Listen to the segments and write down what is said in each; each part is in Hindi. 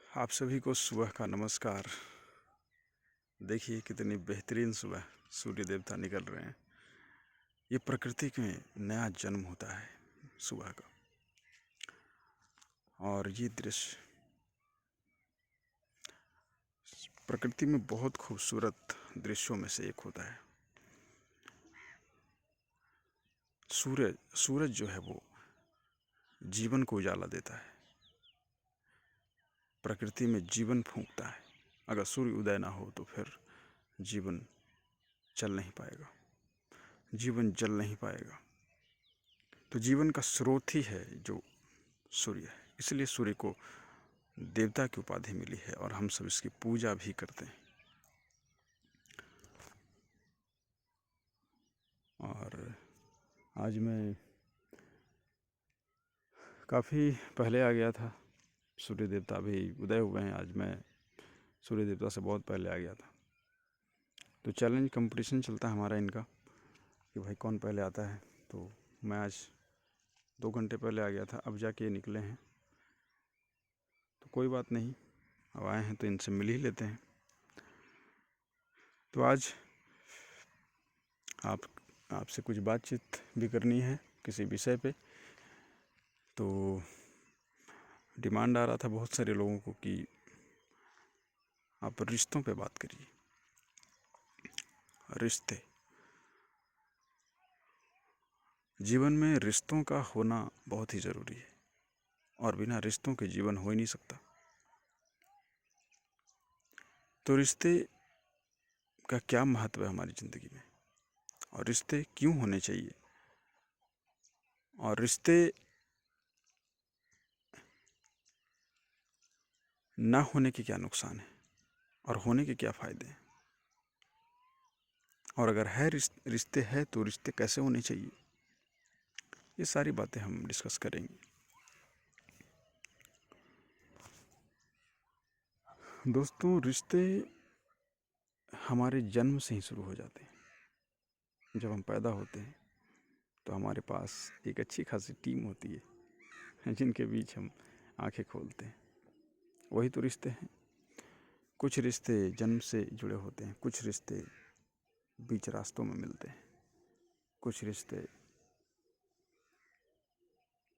आप सभी को सुबह का नमस्कार। देखिए कितनी बेहतरीन सुबह सूर्य देवता निकल रहे हैं। ये प्रकृति में नया जन्म होता है सुबह का। और ये दृश्य प्रकृति में बहुत खूबसूरत दृश्यों में से एक होता है। सूरज जो है वो जीवन को उजाला देता है, प्रकृति में जीवन फूंकता है। अगर सूर्य उदय ना हो तो फिर जीवन चल नहीं पाएगा, जीवन जल नहीं पाएगा। तो जीवन का स्रोत ही है जो सूर्य है। इसलिए सूर्य को देवता की उपाधि मिली है और हम सब इसकी पूजा भी करते हैं। और आज मैं काफ़ी पहले आ गया था। सूर्य देवता अभी उदय हुए हैं। आज मैं सूर्य देवता से बहुत पहले आ गया था। तो चैलेंज कंपटीशन चलता है हमारा इनका कि भाई कौन पहले आता है। तो मैं आज 2 घंटे पहले आ गया था, अब जाके ये निकले हैं। तो कोई बात नहीं, अब आए हैं तो इनसे मिल ही लेते हैं। तो आज आपसे कुछ बातचीत भी करनी है किसी विषय पे। तो डिमांड आ रहा था बहुत सारे लोगों को कि आप रिश्तों पे बात करिए। रिश्ते, जीवन में रिश्तों का होना बहुत ही ज़रूरी है और बिना रिश्तों के जीवन हो ही नहीं सकता। तो रिश्ते का क्या महत्व है हमारी ज़िंदगी में, और रिश्ते क्यों होने चाहिए, और रिश्ते ना होने के क्या नुकसान है और होने के क्या फ़ायदे हैं, और अगर है रिश्ते है तो रिश्ते कैसे होने चाहिए, ये सारी बातें हम डिस्कस करेंगे। दोस्तों, रिश्ते हमारे जन्म से ही शुरू हो जाते हैं। जब हम पैदा होते हैं तो हमारे पास एक अच्छी खासी टीम होती है जिनके बीच हम आंखें खोलते हैं। वही तो रिश्ते हैं। कुछ रिश्ते जन्म से जुड़े होते हैं, कुछ रिश्ते बीच रास्तों में मिलते हैं, कुछ रिश्ते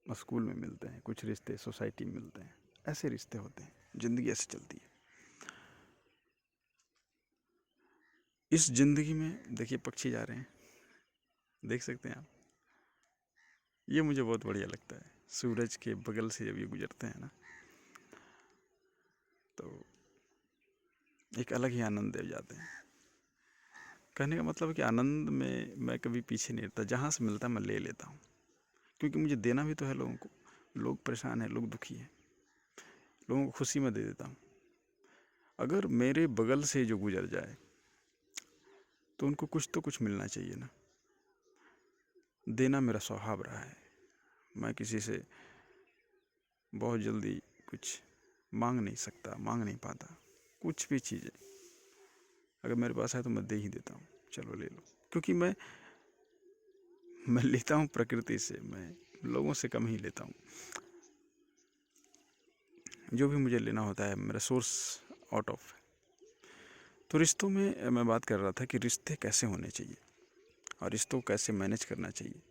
स्कूल में मिलते हैं, कुछ रिश्ते सोसाइटी में मिलते हैं। ऐसे रिश्ते होते हैं, ज़िंदगी ऐसे चलती है। इस ज़िंदगी में देखिए पक्षी जा रहे हैं, देख सकते हैं आप। ये मुझे बहुत बढ़िया लगता है। सूरज के बगल से जब ये गुजरते हैं ना, तो एक अलग ही आनंद दे जाते हैं। कहने का मतलब है कि आनंद में मैं कभी पीछे नहीं रहता। जहाँ से मिलता है मैं ले लेता हूँ, क्योंकि मुझे देना भी तो है लोगों को। लोग परेशान हैं, लोग दुखी हैं, लोगों को खुशी में दे देता हूँ। अगर मेरे बगल से जो गुजर जाए तो उनको कुछ तो कुछ मिलना चाहिए ना। देना मेरा स्वभाव रहा है। मैं किसी से बहुत जल्दी कुछ मांग नहीं सकता, मांग नहीं पाता। कुछ भी चीज़ें अगर मेरे पास है तो मैं दे ही देता हूँ, चलो ले लो। क्योंकि मैं लेता हूँ प्रकृति से, मैं लोगों से कम ही लेता हूँ। जो भी मुझे लेना होता है मेरा सोर्स आउट ऑफ है। तो रिश्तों में मैं बात कर रहा था कि रिश्ते कैसे होने चाहिए और रिश्तों को कैसे मैनेज करना चाहिए।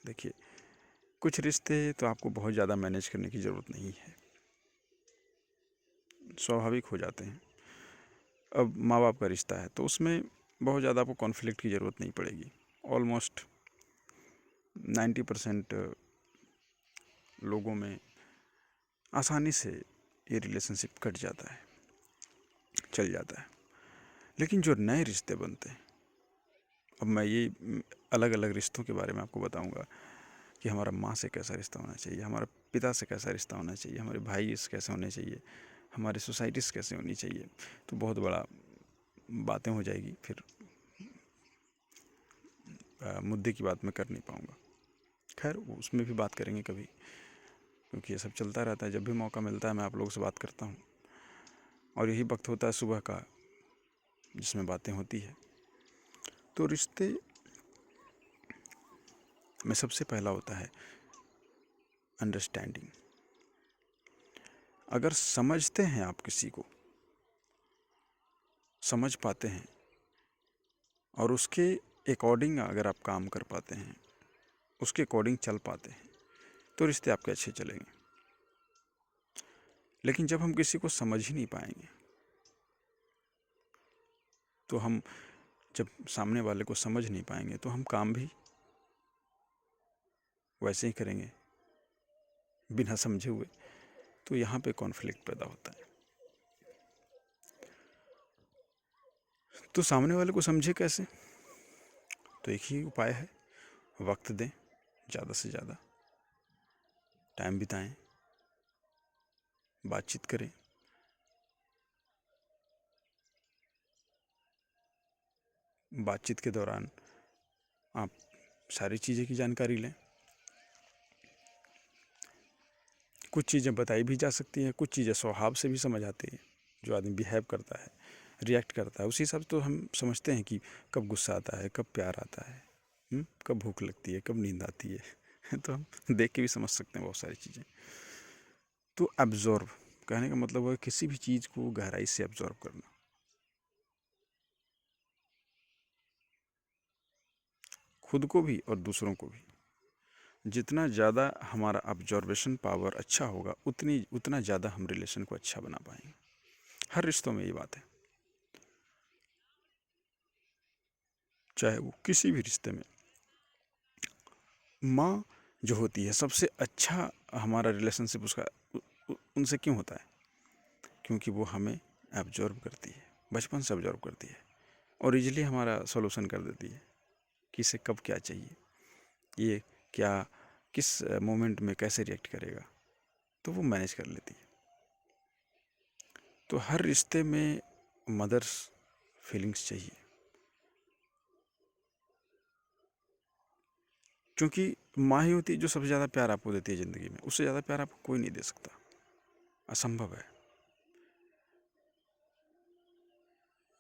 देखिए, कुछ रिश्ते तो आपको बहुत ज़्यादा मैनेज करने की ज़रूरत नहीं है, स्वाभाविक हो जाते हैं। अब माँ बाप का रिश्ता है तो उसमें बहुत ज़्यादा आपको कॉन्फ्लिक्ट की ज़रूरत नहीं पड़ेगी। ऑलमोस्ट 90% लोगों में आसानी से ये रिलेशनशिप कट जाता है, चल जाता है। लेकिन जो नए रिश्ते बनते हैं, अब मैं ये अलग अलग रिश्तों के बारे में आपको बताऊंगा कि हमारा माँ से कैसा रिश्ता होना चाहिए, हमारा पिता से कैसा रिश्ता होना चाहिए, हमारे भाई से कैसे होने चाहिए, हमारे सोसाइटी से कैसे होनी चाहिए। तो बहुत बड़ा बातें हो जाएगी, फिर मुद्दे की बात मैं कर नहीं पाऊँगा। खैर उसमें भी बात करेंगे कभी, क्योंकि ये सब चलता रहता है। जब भी मौका मिलता है मैं आप लोगों से बात करता हूँ, और यही वक्त होता है सुबह का जिसमें बातें होती है। तो रिश्ते में सबसे पहला होता है अंडरस्टैंडिंग। अगर समझते हैं, आप किसी को समझ पाते हैं और उसके अकॉर्डिंग अगर आप काम कर पाते हैं, उसके अकॉर्डिंग चल पाते हैं, तो रिश्ते आपके अच्छे चलेंगे। लेकिन जब हम किसी को समझ ही नहीं पाएंगे, तो हम जब सामने वाले को समझ नहीं पाएंगे तो हम काम भी वैसे ही करेंगे बिना समझे हुए। तो यहाँ पे कॉन्फ्लिक्ट पैदा होता है। तो सामने वाले को समझे कैसे? तो एक ही उपाय है, वक्त दें, ज़्यादा से ज़्यादा टाइम बिताएं, बातचीत करें। बातचीत के दौरान आप सारी चीज़ें की जानकारी लें। कुछ चीज़ें बताई भी जा सकती हैं, कुछ चीज़ें स्वभाव से भी समझ आती हैं। जो आदमी बिहेव करता है, रिएक्ट करता है, उसी हिसाब से तो हम समझते हैं कि कब गुस्सा आता है, कब प्यार आता है, कब भूख लगती है, कब नींद आती है। तो हम देख के भी समझ सकते हैं बहुत सारी चीज़ें। तो एब्जॉर्व कहने का मतलब है किसी भी चीज़ को गहराई से एब्जॉर्व करना। खुद को भी और दूसरों को भी। जितना ज़्यादा हमारा ऑब्जर्वेशन पावर अच्छा होगा, उतना ज़्यादा हम रिलेशन को अच्छा बना पाएंगे। हर रिश्तों में ये बात है, चाहे वो किसी भी रिश्ते में। माँ जो होती है सबसे अच्छा हमारा रिलेशनशिप उसका उनसे क्यों होता है? क्योंकि वो हमें एब्जॉर्व करती है, बचपन से एब्जॉर्व करती है और इजीली हमारा सॉल्यूशन कर देती है कि इसे कब क्या चाहिए, ये क्या किस मोमेंट में कैसे रिएक्ट करेगा, तो वो मैनेज कर लेती है। तो हर रिश्ते में मदर्स फीलिंग्स चाहिए, क्योंकि माँ ही होती है जो सबसे ज़्यादा प्यार आपको देती है ज़िंदगी में। उससे ज़्यादा प्यार आपको कोई नहीं दे सकता, असंभव है।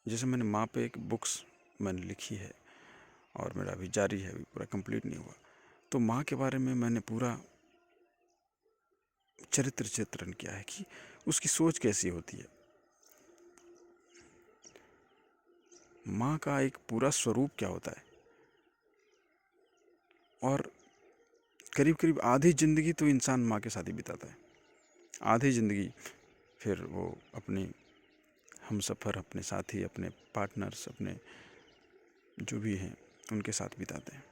जैसे मैंने माँ पे एक बुक्स मैंने लिखी है और मेरा अभी जारी है, अभी पूरा कंप्लीट नहीं हुआ। तो माँ के बारे में मैंने पूरा चरित्र चित्रण किया है कि उसकी सोच कैसी होती है। माँ का एक पूरा स्वरूप क्या होता है, और करीब करीब आधी ज़िंदगी तो इंसान माँ के साथ ही बिताता है। आधी ज़िंदगी फिर वो अपनी हमसफ़र, अपने साथी, अपने पार्टनर्स, अपने जो भी हैं उनके साथ बिताते हैं।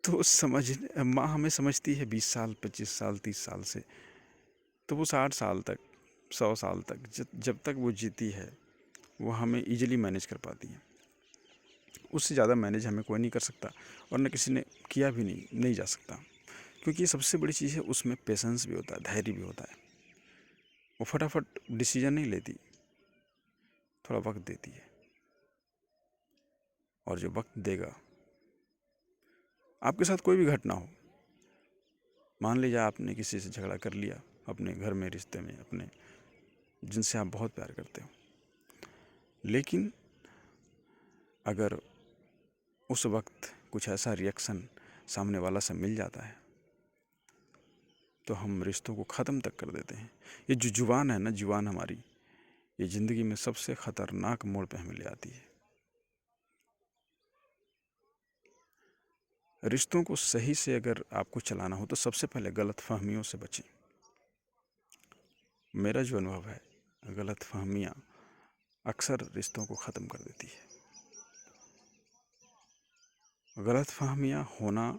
तो समझ माँ हमें समझती है 20 साल, 25 साल, 30 साल से। तो वो 60 साल तक, 100 साल तक जब तक वो जीती है, वो हमें ईजिली मैनेज कर पाती है। उससे ज़्यादा मैनेज हमें कोई नहीं कर सकता, और न किसी ने किया भी नहीं जा सकता। क्योंकि ये सबसे बड़ी चीज़ है, उसमें पेशेंस भी होता है, धैर्य भी होता है। वो फटाफट डिसीजन नहीं लेती, थोड़ा वक्त देती है। और जो वक्त देगा, आपके साथ कोई भी घटना हो, मान लीजिए आपने किसी से झगड़ा कर लिया अपने घर में, रिश्ते में, अपने जिनसे आप बहुत प्यार करते हो, लेकिन अगर उस वक्त कुछ ऐसा रिएक्शन सामने वाला से मिल जाता है, तो हम रिश्तों को ख़त्म तक कर देते हैं। ये जो जुबान है ना, जुबान हमारी, ये ज़िंदगी में सबसे ख़तरनाक मोड़ पे हमें ले आती है। रिश्तों को सही से अगर आपको चलाना हो तो सबसे पहले गलतफहमियों से बचें। मेरा जो अनुभव है, गलतफहमियाँ अक्सर रिश्तों को ख़त्म कर देती है। गलतफहमियाँ होना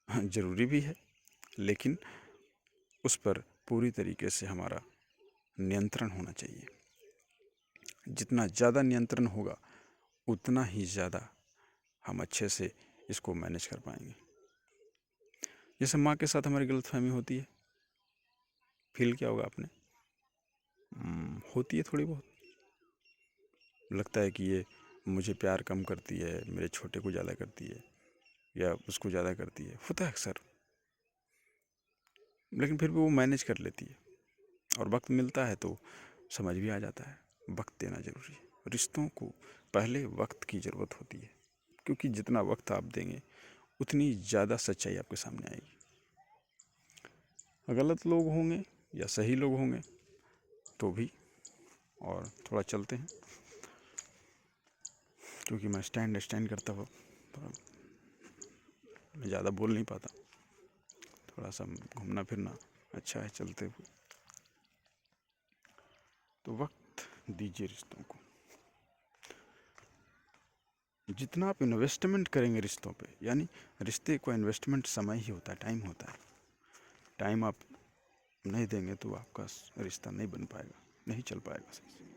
ज़रूरी भी है, लेकिन उस पर पूरी तरीके से हमारा नियंत्रण होना चाहिए। जितना ज़्यादा नियंत्रण होगा, उतना ही ज़्यादा हम अच्छे से इसको मैनेज कर पाएंगे। जैसे माँ के साथ हमारी गलतफहमी होती है, फील किया होगा आपने, होती है थोड़ी बहुत। लगता है कि ये मुझे प्यार कम करती है, मेरे छोटे को ज़्यादा करती है, या उसको ज़्यादा करती है, होता है अक्सर। लेकिन फिर भी वो मैनेज कर लेती है, और वक्त मिलता है तो समझ भी आ जाता है। वक्त देना ज़रूरी है। रिश्तों को पहले वक्त की ज़रूरत होती है, क्योंकि जितना वक्त आप देंगे, उतनी ज़्यादा सच्चाई आपके सामने आएगी। गलत लोग होंगे या सही लोग होंगे तो भी, और थोड़ा चलते हैं क्योंकि मैं स्टैंड करता हुआ मैं ज़्यादा बोल नहीं पाता, थोड़ा सा घूमना फिरना अच्छा है चलते हुए। तो वक्त दीजिए रिश्तों को। जितना आप इन्वेस्टमेंट करेंगे रिश्तों पे, यानी रिश्ते को इन्वेस्टमेंट समय ही होता है, टाइम होता है। टाइम आप नहीं देंगे तो आपका रिश्ता नहीं बन पाएगा, नहीं चल पाएगा सही से।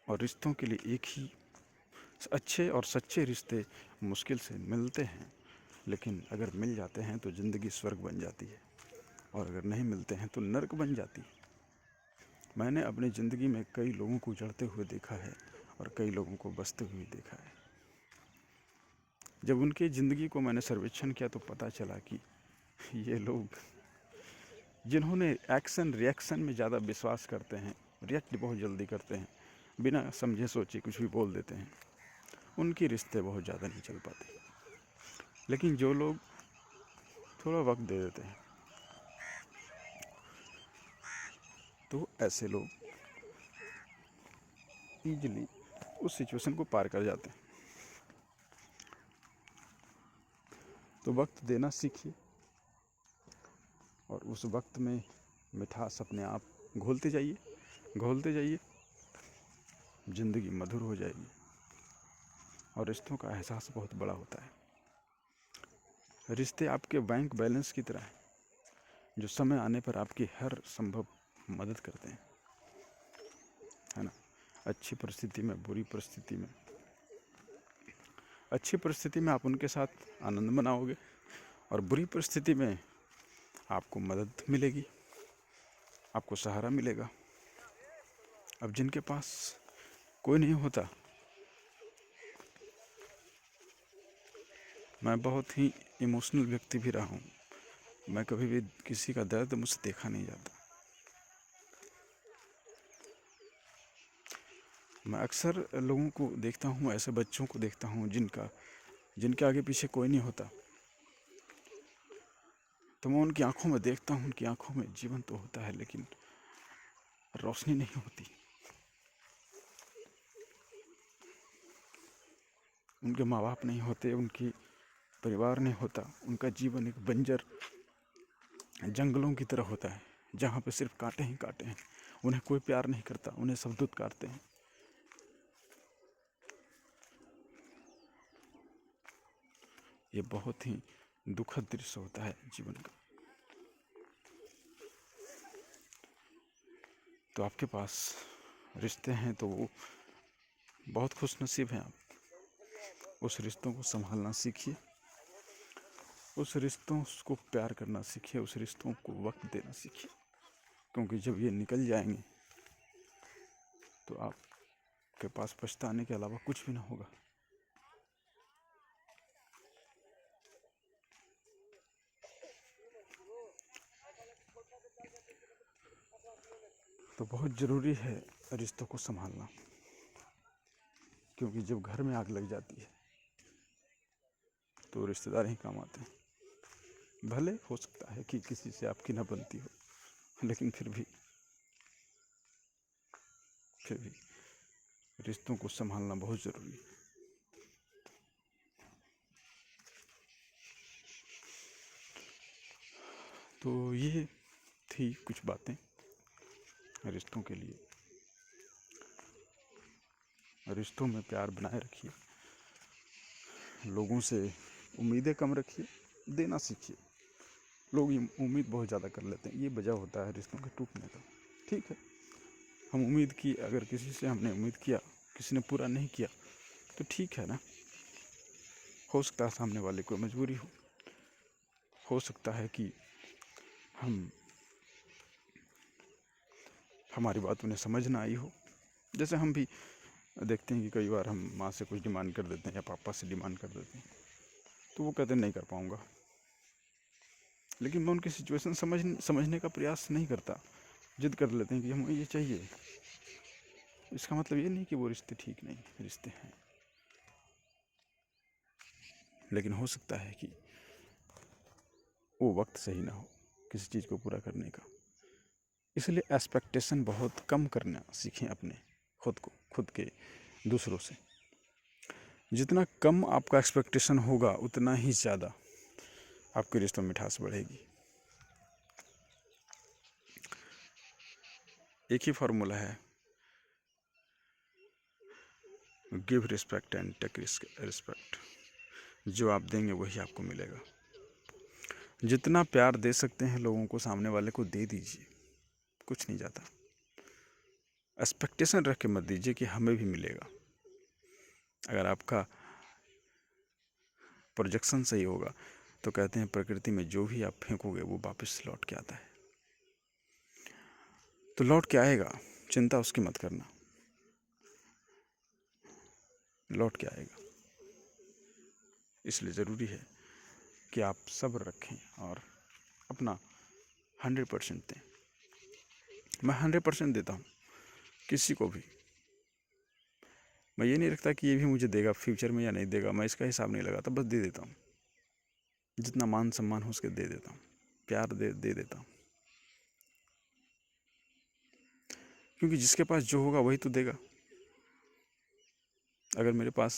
और रिश्तों के लिए एक ही, अच्छे और सच्चे रिश्ते मुश्किल से मिलते हैं, लेकिन अगर मिल जाते हैं तो ज़िंदगी स्वर्ग बन जाती है, और अगर नहीं मिलते हैं तो नर्क बन जाती है। मैंने अपनी ज़िंदगी में कई लोगों को उजड़ते हुए देखा है और कई लोगों को बसते हुए देखा है। जब उनकी ज़िंदगी को मैंने सर्वेक्षण किया तो पता चला कि ये लोग जिन्होंने एक्शन रिएक्शन में ज़्यादा विश्वास करते हैं, रिएक्ट बहुत जल्दी करते हैं, बिना समझे सोचे कुछ भी बोल देते हैं, उनके रिश्ते बहुत ज़्यादा नहीं चल पाते। लेकिन जो लोग थोड़ा वक्त दे देते हैं तो ऐसे लोग ईजिली उस सिचुएशन को पार कर जाते हैं। तो वक्त देना सीखिए, और उस वक्त में मिठास अपने आप घोलते जाइए, ज़िंदगी मधुर हो जाएगी। और रिश्तों का एहसास बहुत बड़ा होता है। रिश्ते आपके बैंक बैलेंस की तरह हैं, जो समय आने पर आपकी हर संभव मदद करते हैं, है ना। अच्छी परिस्थिति में, बुरी परिस्थिति में, अच्छी परिस्थिति में आप उनके साथ आनंद मनाओगे, और बुरी परिस्थिति में आपको मदद मिलेगी, आपको सहारा मिलेगा। अब जिनके पास कोई नहीं होता, मैं बहुत ही इमोशनल व्यक्ति भी रहा हूँ, मैं कभी भी किसी का दर्द मुझसे देखा नहीं जाता। मैं अक्सर लोगों को देखता हूँ, ऐसे बच्चों को देखता हूँ जिनके आगे पीछे कोई नहीं होता, तो मैं उनकी आंखों में देखता हूँ, उनकी आंखों में जीवन तो होता है लेकिन रोशनी नहीं होती। उनके माँ बाप नहीं होते, उनकी परिवार नहीं होता, उनका जीवन एक बंजर जंगलों की तरह होता है, जहाँ पे सिर्फ कांटे ही कांटे हैं। उन्हें कोई प्यार नहीं करता, उन्हें सब दुत्कारते हैं। ये बहुत ही दुखद दृश्य होता है जीवन का। तो आपके पास रिश्ते हैं तो वो बहुत खुश नसीब हैं आप। उस रिश्तों को संभालना सीखिए, उस रिश्तों को प्यार करना सीखिए, उस रिश्तों को वक्त देना सीखिए, क्योंकि जब ये निकल जाएंगे तो आपके पास पछताने के अलावा कुछ भी ना होगा। तो बहुत ज़रूरी है रिश्तों को संभालना, क्योंकि जब घर में आग लग जाती है तो रिश्तेदार ही काम आते हैं। भले हो सकता है कि किसी से आपकी ना बनती हो, लेकिन फिर भी रिश्तों को संभालना बहुत ज़रूरी है। तो ये थी कुछ बातें रिश्तों के लिए। रिश्तों में प्यार बनाए रखिए, लोगों से उम्मीदें कम रखिए, देना सीखिए। लोग ये उम्मीद बहुत ज़्यादा कर लेते हैं, ये वजह होता है रिश्तों के टूटने का। ठीक है, हम उम्मीद की, अगर किसी से हमने उम्मीद किया, किसी ने पूरा नहीं किया तो ठीक है ना, हो सकता है सामने वाले को मजबूरी हो सकता है कि हमारी बात उन्हें समझ ना आई हो। जैसे हम भी देखते हैं कि कई बार हम माँ से कुछ डिमांड कर देते हैं या पापा से डिमांड कर देते हैं, तो वो कहते हैं नहीं कर पाऊँगा, लेकिन मैं उनकी सिचुएशन समझने का प्रयास नहीं करता, जिद कर लेते हैं कि हमें ये चाहिए। इसका मतलब ये नहीं कि वो रिश्ते ठीक नहीं, रिश्ते हैं, लेकिन हो सकता है कि वो वक्त सही ना हो किसी चीज़ को पूरा करने का। इसलिए एक्सपेक्टेशन बहुत कम करना सीखें अपने खुद के दूसरों से। जितना कम आपका एक्सपेक्टेशन होगा उतना ही ज़्यादा आपके रिश्तों में मिठास बढ़ेगी। एक ही फार्मूला है, give respect and take respect. जो आप देंगे वही आपको मिलेगा। जितना प्यार दे सकते हैं लोगों को, सामने वाले को दे दीजिए, कुछ नहीं जाता। एक्सपेक्टेशन रख के मत दीजिए कि हमें भी मिलेगा। अगर आपका प्रोजेक्शन सही होगा तो कहते हैं प्रकृति में जो भी आप फेंकोगे वो वापस लौट के आता है। तो लौट के आएगा, चिंता उसकी मत करना, लौट के आएगा। इसलिए ज़रूरी है कि आप सब्र रखें और अपना 100% दें। मैं 100% देता हूँ किसी को भी। मैं ये नहीं रखता कि ये भी मुझे देगा फ्यूचर में या नहीं देगा, मैं इसका हिसाब नहीं लगाता, बस दे देता हूँ। जितना मान सम्मान हो उसके दे देता हूँ, प्यार दे देता हूँ। क्योंकि जिसके पास जो होगा वही तो देगा। अगर मेरे पास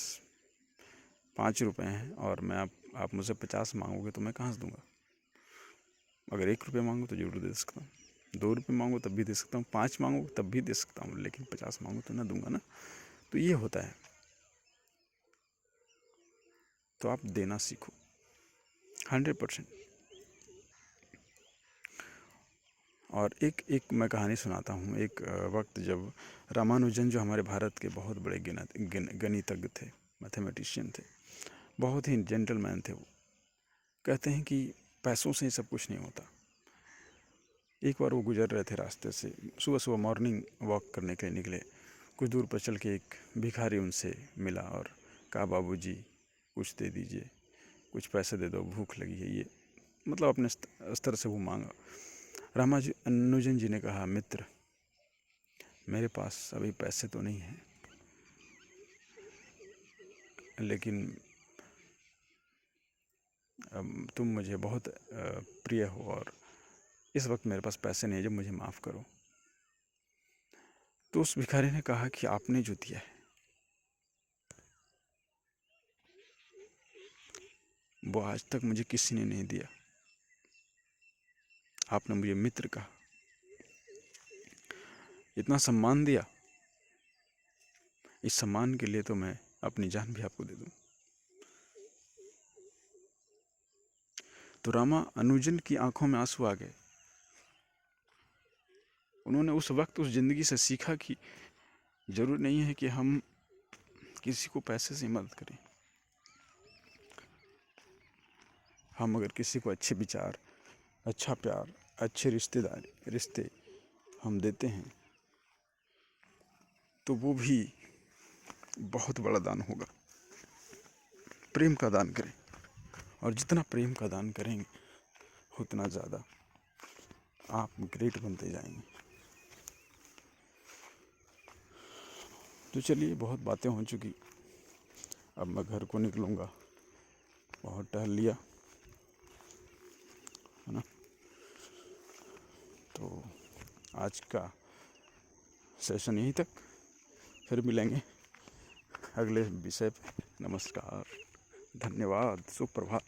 5 रुपए हैं और आप मुझसे 50 मांगोगे तो मैं कहाँ से दूंगा। अगर 1 रुपये मांगो तो जरूर दे सकता हूँ, 2 रुपये मांगो तब भी दे सकता हूँ, 5 मांगो तब भी दे सकता हूँ, लेकिन 50 मांगो तो ना दूंगा ना। तो ये होता है। तो आप देना सीखो 100%। और एक मैं कहानी सुनाता हूँ। एक वक्त जब रामानुजन, जो हमारे भारत के बहुत बड़े गणितज्ञ थे, मैथमेटिशियन थे, बहुत ही जेंटलमैन थे वो, कहते हैं कि पैसों से ही सब कुछ नहीं होता। एक बार वो गुजर रहे थे रास्ते से, सुबह सुबह मॉर्निंग वॉक करने के लिए निकले। कुछ दूर पर चल के एक भिखारी उनसे मिला और कहा, बाबूजी कुछ दे दीजिए, कुछ पैसे दे दो, भूख लगी है। ये मतलब अपने स्तर से वो मांगा। रामानुजन जी ने कहा, मित्र मेरे पास अभी पैसे तो नहीं हैं, लेकिन तुम मुझे बहुत प्रिय हो और इस वक्त मेरे पास पैसे नहीं है, जब मुझे माफ़ करो। तो उस भिखारी ने कहा कि आपने जो दिया है वो आज तक मुझे किसी ने नहीं दिया। आपने मुझे मित्र कहा, इतना सम्मान दिया, इस सम्मान के लिए तो मैं अपनी जान भी आपको दे दूं। तो रामानुजन की आंखों में आंसू आ गए। उन्होंने उस वक्त उस जिंदगी से सीखा कि जरूर नहीं है कि हम किसी को पैसे से मदद करें। हम अगर किसी को अच्छे विचार, अच्छा प्यार, अच्छे रिश्ते हम देते हैं तो वो भी बहुत बड़ा दान होगा। प्रेम का दान करें, और जितना प्रेम का दान करेंगे उतना ज़्यादा आप ग्रेट बनते जाएंगे। तो चलिए, बहुत बातें हो चुकी, अब मैं घर को निकलूँगा। बहुत टहल लिया है ना। तो आज का सेशन यहीं तक, फिर मिलेंगे अगले विषय पे। नमस्कार, धन्यवाद, सुप्रभात।